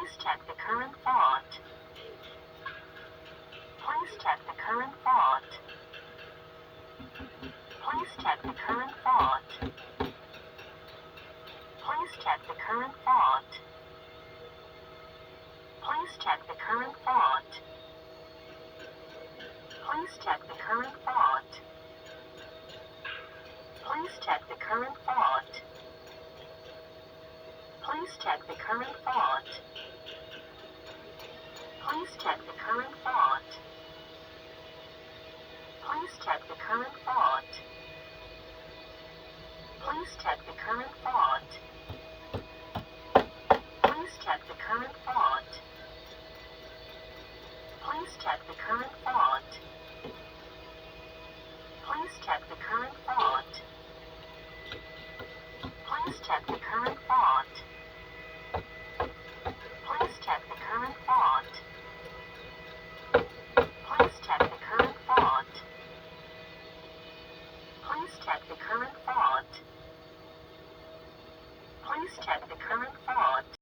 Please check the current font. Please check the current font. Please check the current font. Please check the current font. Please check the current font. Please check the current font. Please check the current font. Please check the current font. Please check the current font. Please check the current font. Please check the current font. Please check the current font. Please check the current font. Please check the current font. Please check the current font. Please check the current font. Please check the current font. Please check the current font. Please check the current font.